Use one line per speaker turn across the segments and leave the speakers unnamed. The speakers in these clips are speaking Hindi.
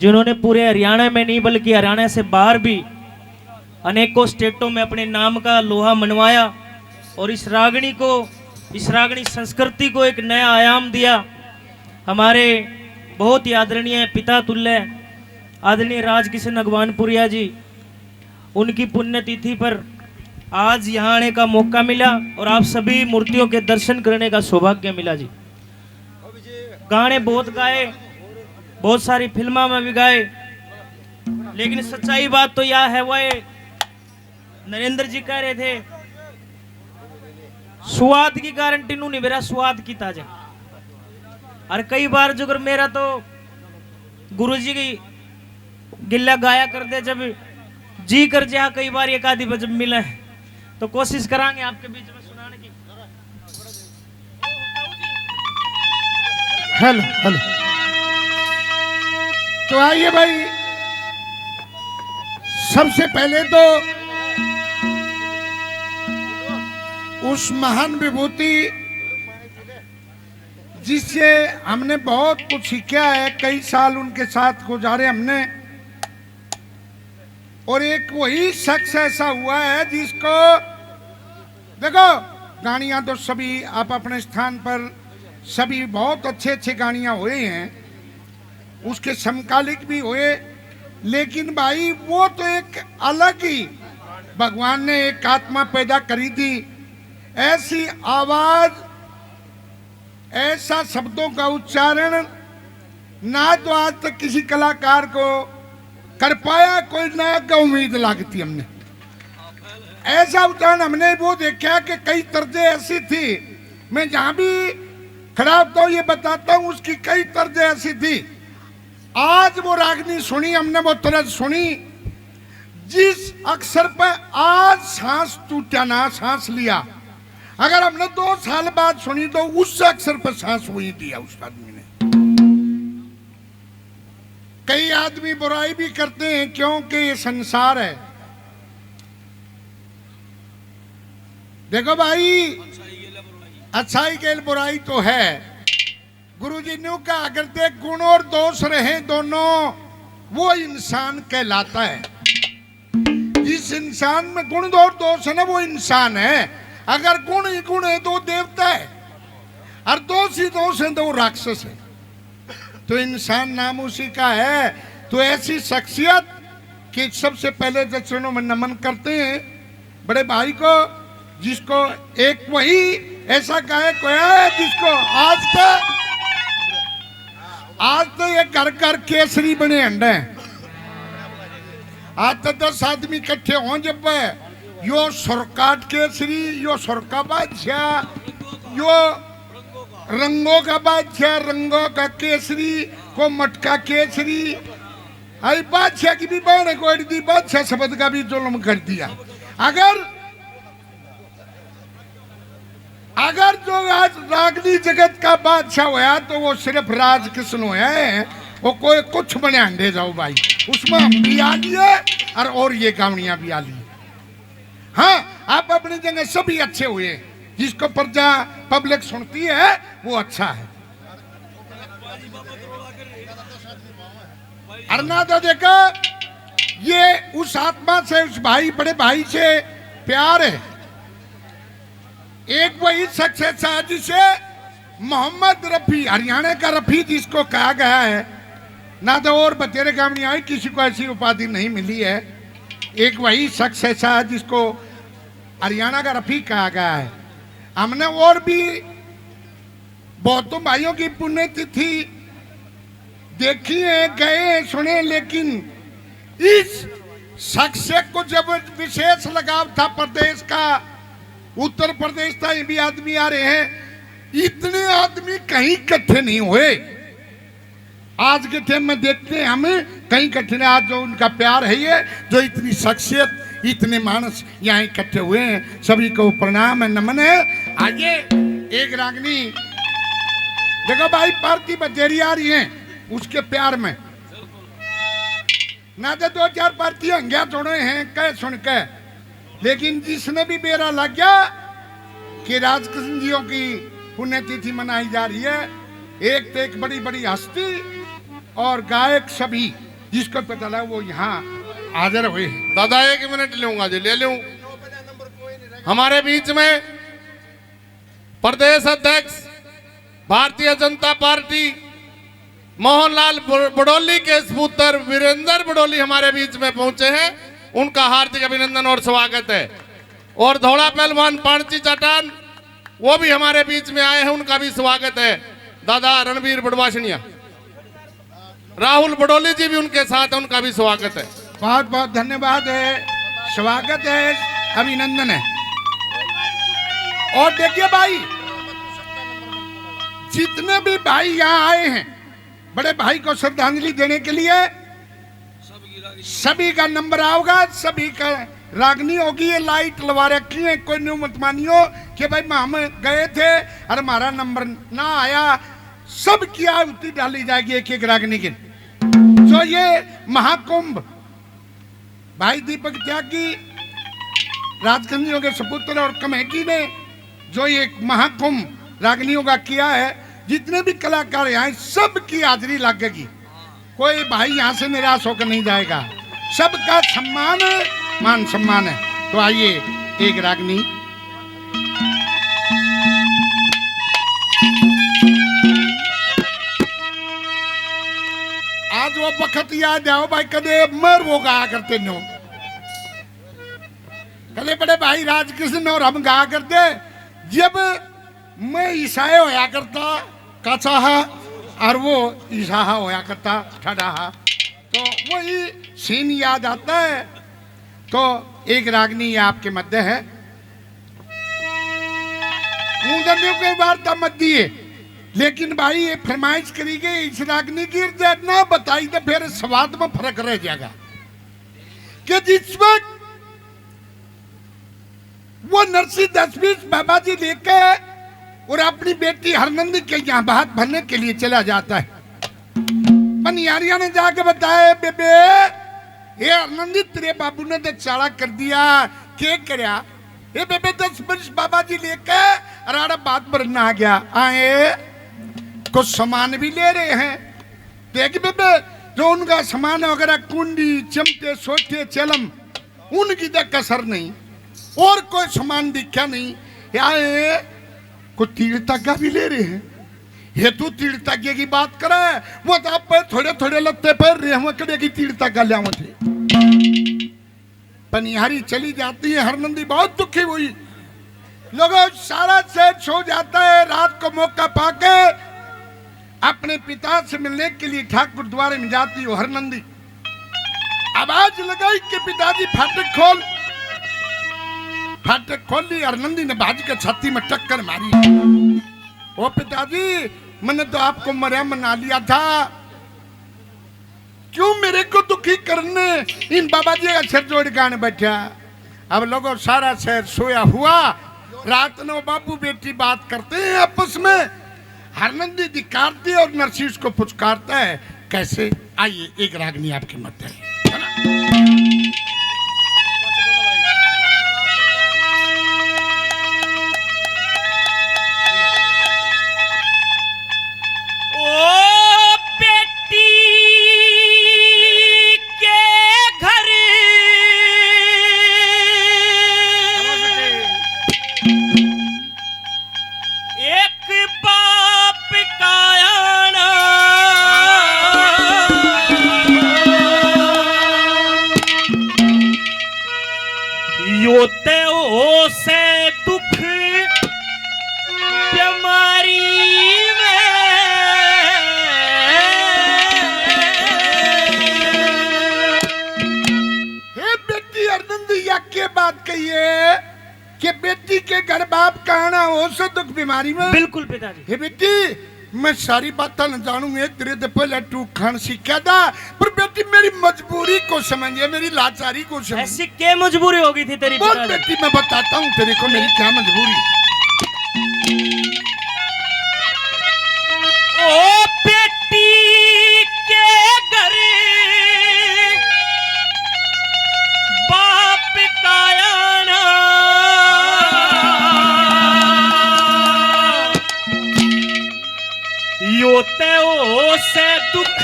जिन्होंने पूरे हरियाणा में नहीं बल्कि हरियाणा से बाहर भी अनेकों स्टेटों में अपने नाम का लोहा मनवाया और इस रागनी संस्कृति को एक नया आयाम दिया। हमारे बहुत ही आदरणीय पिता तुल्य आदरणीय राजकिशन अगवानपुरिया जी, उनकी पुण्यतिथि पर आज यहाँ आने का मौका मिला और आप सभी मूर्तियों के दर्शन करने का सौभाग्य मिला जी। गाने बहुत गाए, बहुत सारी फिल्मों में भी गाए, लेकिन सच्चाई बात तो यह है, वह नरेंद्र जी कह रहे थे स्वाद की गारंटी नहीं मेरा स्वाद की ताजा। और कई बार जो अगर मेरा तो गुरुजी की गिल्ला गाया कर दे, जब जी कर जा कई बार एक आदि जब मिले तो कोशिश करांगे आपके बीच में सुनाने की।
हेलो हेलो, तो आइए भाई, सबसे पहले तो उस महान विभूति जिससे हमने बहुत कुछ सीखा है, कई साल उनके साथ गुजारे हमने, और एक वही शख्स ऐसा हुआ है जिसको देखो, गानियां तो सभी आप अपने स्थान पर सभी बहुत अच्छे अच्छे गानियां हुए हैं, उसके समकालिक भी हुए, लेकिन भाई वो तो एक अलग ही भगवान ने एक आत्मा पैदा करी थी, ऐसी आवाज, ऐसा शब्दों का उच्चारण ना तो आज तक किसी कलाकार को कर पाया, कोई ना का उम्मीद लागती हमने। ऐसा उच्चारण हमने वो देखा कि कई तर्जें ऐसी थी, मैं जहां भी खड़ा होता हूं ये बताता हूं, उसकी कई तर्जें ऐसी थी। आज वो रागनी सुनी हमने, वो तर्ज सुनी जिस अक्षर पर आज सांस टूटा ना सांस लिया, अगर हमने 2 साल बाद सुनी तो उस अक्षर पर सांस वही दिया उस आदमी ने। कई आदमी बुराई भी करते हैं क्योंकि ये संसार है। देखो भाई, अच्छाई के बुराई तो है। गुरुजी ने कहा अगर देख गुण और दोष रहे दोनों, वो इंसान कहलाता है। जिस इंसान में गुण और दोष है ना, वो इंसान है। अगर गुण ही गुण है तो वो देवता है, और दोष ही दोष है तो वो राक्षस है। तो इंसान नाम उसी का है। तो ऐसी शख्सियत कि सबसे पहले तो चरणों में नमन करते हैं बड़े भाई को, जिसको एक वही ऐसा गायक है जिसको आज तो ये घर घर केसरी बने अंडे। आज तो 10 आदमी इकट्ठे हों जब यो सरकाट केसरी, यो सरका बादशाह, यो रंगों का बादशाह, रंगों का केसरी, को मटका केसरी। आई बादशाह की भी बाण को दी, बादशाह शब्द का भी जुल्म कर दिया। अगर जो आज रागनी जगत का बादशाह होया तो वो सिर्फ राज किशन होया है, वो कोई कुछ बने अंडे जाओ भाई, उसमें हम भी आ लिए और ये गावनियां भी आ ली। हाँ, आप अपनी जगह सभी अच्छे हुए, जिसको प्रजा पब्लिक सुनती है वो अच्छा है। अरना तो देखो, ये उस आत्मा से, उस भाई बड़े भाई से प्यार है। एक वही शख्स है जिसे मोहम्मद रफी, हरियाणा का रफी जिसको कहा गया है, ना तो और बतेरे काम नहीं आई, किसी को ऐसी उपाधि नहीं मिली है। एक वही शख्स ऐसा है जिसको हरियाणा का रफी कहा गया है। हमने और भी बहुतों भाइयों की पुण्यतिथि देखी है, गए सुने, लेकिन इस शख्स को जब विशेष लगाव था प्रदेश का, उत्तर प्रदेश था, ये भी आदमी आ रहे हैं, इतने आदमी कहीं इकट्ठे नहीं हुए। आज के टाइम में देखते हैं हमें कहीं इकट्ठे, आज जो उनका प्यार है, ये जो इतनी शख्सियत, इतने मानस यहाँ इकट्ठे हुए हैं, सभी को प्रणाम है, नमन है। आगे एक रागनी देखो भाई, पार्टी बजेरी आ रही है उसके प्यार में, ना तो 2-4 पार्टी हंग्या छोड़े हैं कह सुन के, लेकिन जिसने भी बेरा लग गया कि राजकिशन जियों की पुण्यतिथि मनाई जा रही है, एक तो एक बड़ी बड़ी हस्ती और गायक सभी जिसको पता लगा वो यहाँ हाजिर हुए हैं।
दादा 1 मिनट लूंगा जी, ले लूं। हमारे बीच में प्रदेश अध्यक्ष भारतीय जनता पार्टी मोहनलाल बड़ोली के सपुत्र वीरेंद्र बड़ोली हमारे बीच में पहुंचे हैं। उनका हार्दिक अभिनंदन और स्वागत है। और धौला पहलवान पाणची चट्टान वो भी हमारे बीच में आए हैं, उनका भी स्वागत है। दादा रणवीर बड़वासनिया, राहुल बड़ोली जी भी उनके साथ हैं, उनका भी स्वागत है।
बहुत बहुत धन्यवाद है, स्वागत है, अभिनंदन है। और देखिए भाई, जितने भी भाई यहाँ आए हैं बड़े भाई को श्रद्धांजलि देने के लिए, सभी का नंबर आओगा, सभी का रागनी होगी। ये लाइट लगा रखी है, कोई न्यू मत मानियो कि भाई हम गए थे और हमारा नंबर ना आया। सब की आहुति डाली जाएगी एक एक रागनी की। जो ये महाकुंभ भाई दीपक त्यागी राजकन्याओं के सपुत्र और कमेटी ने जो ये महाकुंभ रागनियों का किया है, जितने भी कलाकार यहाँ सब की हाजिरी लगेगी। कोई भाई यहाँ से निराश होकर नहीं जाएगा, सबका सम्मान है, मान सम्मान है। तो आइए एक रागनी आज वो वक्त याद आओ भाई, कदे मर वो गाया करते नो, कले बड़े भाई राजकृष्ण और हम गाया करते। जब मैं ईसाई होया करता काचाहा और वो ईसाहा होया करता ठडाहा, तो वही सीन याद आता है। तो एक रागनी आपके मध्य है, के वार्ता मत दिए, लेकिन भाई ये फरमाइश करी गई इस रागनी की ना बताई तो फिर स्वाद में फर्क रह जाएगा। कि जिस वक्त वो नरसिंह 10-20 बाबा जी लेके और अपनी बेटी हरनंदी के यहाँ बात भरने के लिए चला जाता है, पनियारिया ने जाके बताया बेबे ये हरनंदी तेरे बाबू ने तो चाड़ा कर दिया, क्या करया? ये बेबे 10-20 बाबा जी लेके अराड़ा बात भरना आ गया। आए कुछ सामान भी ले रहे हैं, देख बेबे जो उनका सामान वगैरह कुंडी चिमटे सोटे चलम उनकी तो कसर नहीं, और कोई सामान दिखा नहीं। आए कुछ तीर तग्गा भी ले रहे हैं, ये तू तीर तग्गे की बात करे, वो तो आप थोड़े थोड़े लत्ते पर रेहवा करे की तीर तग्गा ले थे। पनिहारी चली जाती है, हरनंदी बहुत दुखी हुई, लोगों सारा शहर सो जाता है। रात को मौका पाके अपने पिता से मिलने के लिए ठाकुर द्वारे में जाती हो हरनंदी। आवाज लगाई कि पिताजी फाटक खोल। फाटक खोल ली, हरनंदी ने बाजी के छाती में टक्कर मारी। ओ पिताजी मैंने तो आपको मरा मना लिया था, क्यों मेरे को दुखी करने? इन बाबा जी का सिर जोड़ गाने बैठा। अब लोगों सारा शहर सोया हुआ, रात में बाबू बेटी बात करते हैं आपस में, हरनंदी धिकारती है और नरसिंह को पुचकारता है। कैसे? आइए एक रागनी आपके मध्य है ना? में
बिल्कुल पिताजी।
हे बेटी मैं सारी बातें न जानूंगी, तेरे तो पहले टू खान सीखा था, पर बेटी मेरी मजबूरी को समझिए, मेरी लाचारी को समझिए।
ऐसी क्या मजबूरी होगी थी तेरी?
बोल बेटी मैं बताता हूँ तेरे को मेरी क्या मजबूरी।
ओ बेटी के घर बाप का आना, योते ओ से दुख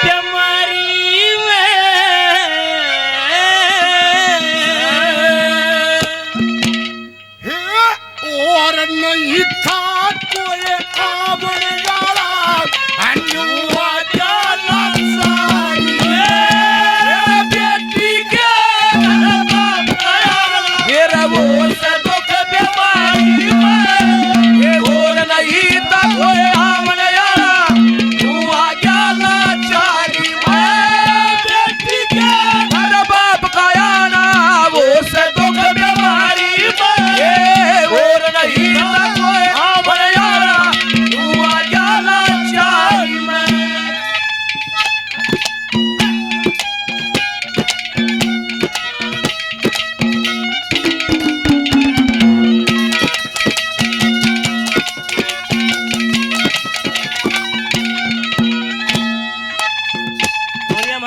जमा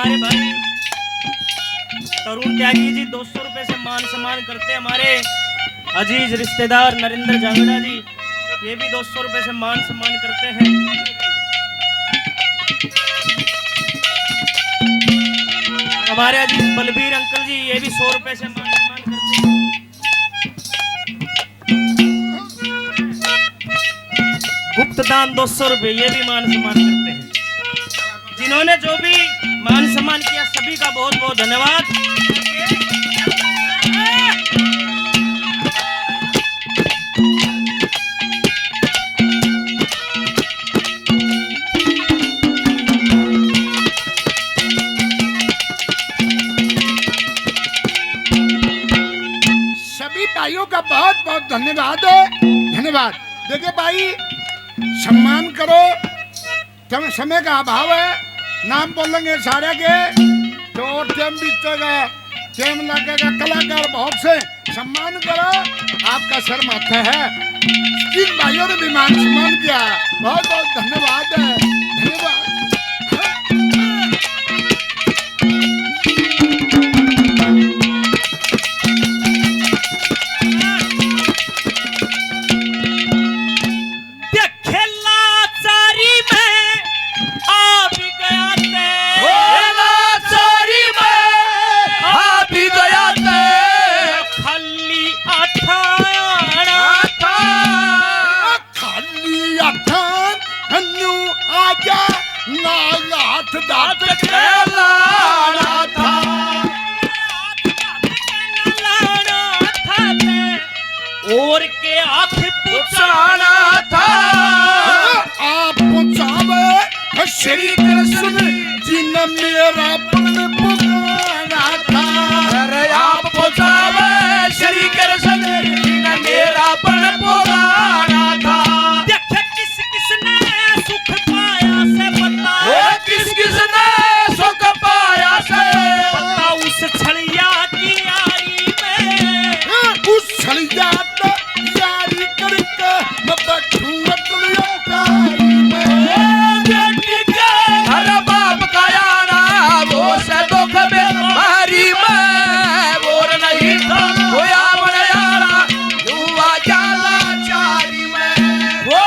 हमारे भाई तरुण त्यागी जी 200 रुपए से मान सम्मान करते हैं। हमारे अजीज रिश्तेदार नरेंद्र जांगड़ा जी ये भी 200 रुपए से मान सम्मान करते हैं। हमारे अजीज बलबीर अंकल जी ये भी 100 रुपए से मान सम्मान करते हैं। गुप्त दान 200 रुपए ये भी मान सम्मान करते हैं। जिन्होंने जो भी मान सम्मान किया सभी का बहुत बहुत धन्यवाद।
सभी भाइयों का बहुत बहुत धन्यवाद धन्यवाद। देखिए भाई सम्मान करो, समय का अभाव है, नाम बोलेंगे सारे के तो और टाइम बीतेगा, टाइम लगेगा। कलाकार बहुत से सम्मान करो, आपका सर माथा है। किन भाइयों ने भी मान सम्मान किया, बहुत बहुत धन्यवाद है, धन्यवाद।
और के आँख पुचाना था
आप पुचावे श्री कृष्ण जी ने मेरा प्रण पुकारा था।
अरे आप पुचावे श्री कृष्ण जी ने मेरा प्रण पुकारा था।
देख किस किसने सुख पाया से बता,
किस किसने सुख पाया से
बता उस छलिया की यारी में,
उस छलिया यारी करके मैं बैठूंगा दुनियादारी में।
हर बाप का यारा वो से दुख बीमारी में बोर नहीं था होया मन यारा दुआ जाला चारी में। ओ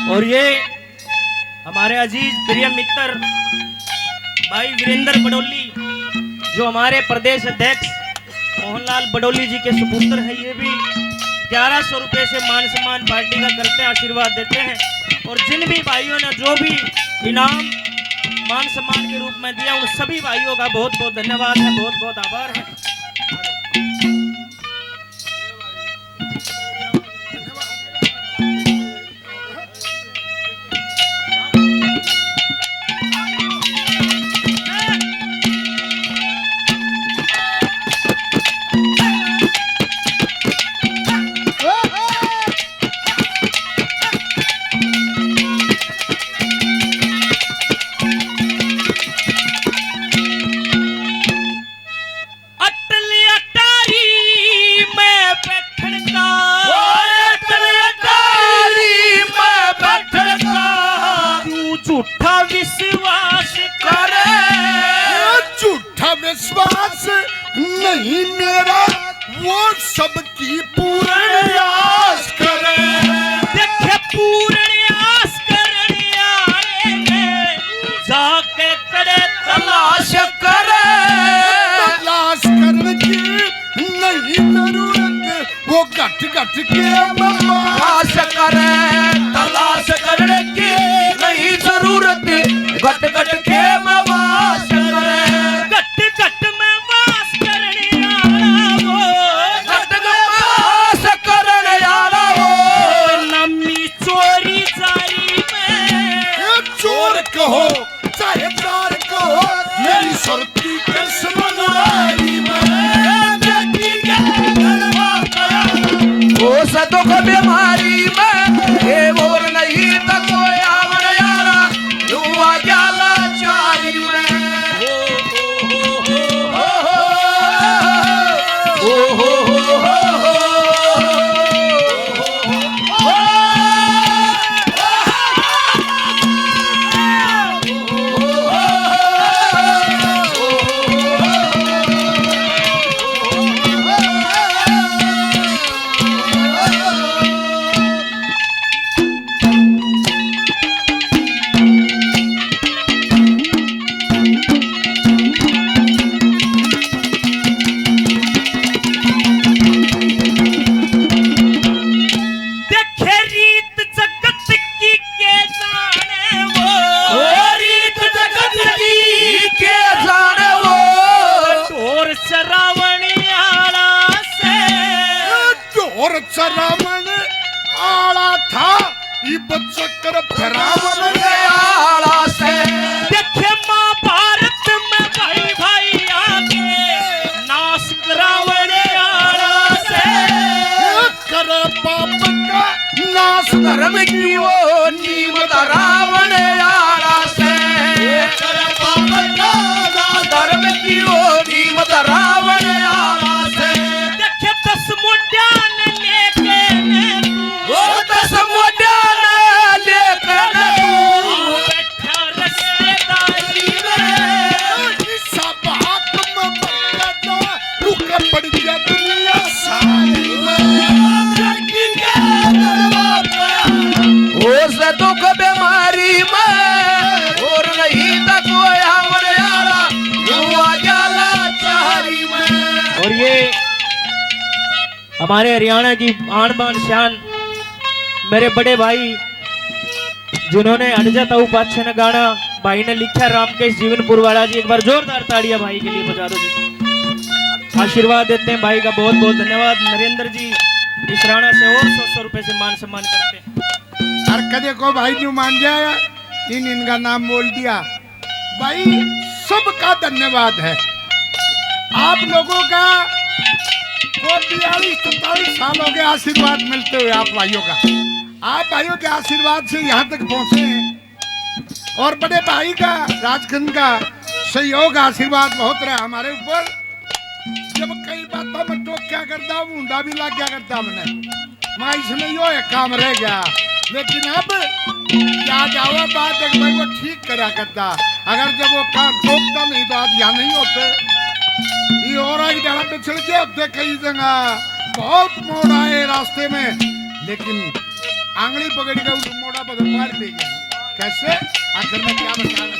और ये हमारे अजीज प्रिय मित्र भाई वीरेंद्र बडोली जो हमारे प्रदेश अध्यक्ष मोहनलाल बडोली जी के सुपुत्र हैं, ये भी 1100 रुपए से मान सम्मान पार्टी का करते हैं, आशीर्वाद देते हैं। और जिन भी भाइयों ने जो भी इनाम मान सम्मान के रूप में दिया उन सभी भाइयों का बहुत बहुत धन्यवाद है, बहुत बहुत आभार है।
विश्वास नहीं मेरा वो सबकी पूर्ण आस करे।
देखे पूर्ण आस करने जाके करे
तलाश करे।
तलाश करने की नहीं जरूरत वो घट घट के
आस करे। तलाश करने की नहीं जरूरत घट घट के वास करे।
घट में वास करने आला वो,
घट में वास करने आला वो।
नमी चोरी जारी में
चोर कहो चाहे चार कहो मेरी सुरती कृष्ण मुरारी में।
दुख बीमारी में ये और नहीं तो कोई आवन यारा युवा जाला चारी में
रावण आला था इब चक्र फिरावन
आला से
देखे महाभारत में भाई भाई आके नाश रावण आला से
कर पाप का नाश
धर्म की वो नीमत रावण आला से कर पाप का नाश धर्म की वो नीमत रावण आला से
देखे 10 मुंडिया
दुख बीमारी में और नहीं तो कोई आवन यारा युवा जाला चारी में।
और ये हमारे हरियाणा की आन बान शान मेरे बड़े भाई जिन्होंने अड़जा ताऊ पाछे न गाना भाई ने लिखा रामकेश जीवनपुर वाला जी। एक बार जोरदार ताड़ियां भाई के लिए बजा दो जी। आशीर्वाद देते हैं भाई का बहुत बहुत धन्यवाद। नरेंद्र जी इस राणा से और 100 रुपए से मान सम्मान करते हैं।
और कदे को भाई न्यू मान जाया इनका नाम बोल दिया भाई। सबका धन्यवाद है आप लोगों का। 42-43 साल हो गए आशीर्वाद मिलते हुए आप भाइयों का। आप भाइयों के आशीर्वाद से यहाँ तक पहुंचे हैं और बड़े भाई का राजखंड का सहयोग आशीर्वाद बहुत रहा हमारे ऊपर। जब कई बातों में टोक क्या करता ऊंडा भी लग क्या करता मैंने मैं इसमें यो एक काम रह गया। लेकिन अब याद आवा बात एक भाई वो ठीक करा करता। अगर जब वो काम टोकता नहीं तो आज यहाँ नहीं होते। ये और एक जगह पे चल के होते कई जगह बहुत मोड़ आए रास्ते में लेकिन आंगली पकड़ के उस मोड़ा पर मार दे गया। कैसे आखिर में क्या बताना।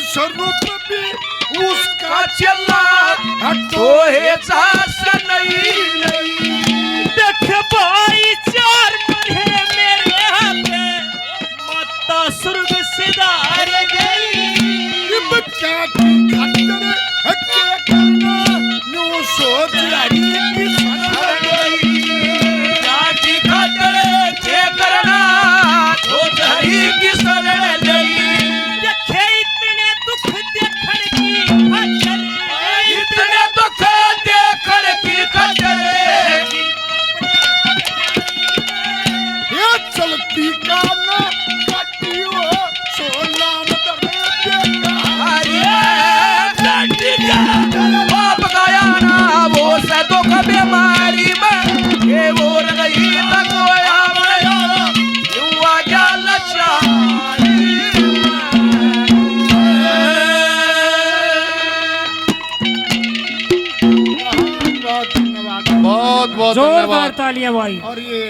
स्वरूप भी उसका
चला तो है सास नहीं
देख भाई 4 मरहे मेरे हाथ माता स्वर्ग सिधार गई।
बच्चा की खातिर हत्या करना नो सोच रही कि सर गई।
जाति खातिर के करना सोच रही कि सर गई। इतने दुख देखने की खातिर
ये चलती का ना काटियो सोना
बाप गया ना वो से दुख बीमारी में ये वो नहीं तक युवा जाला चारी
बहुत बहुत
जोरदार तालियां भाई।
और ये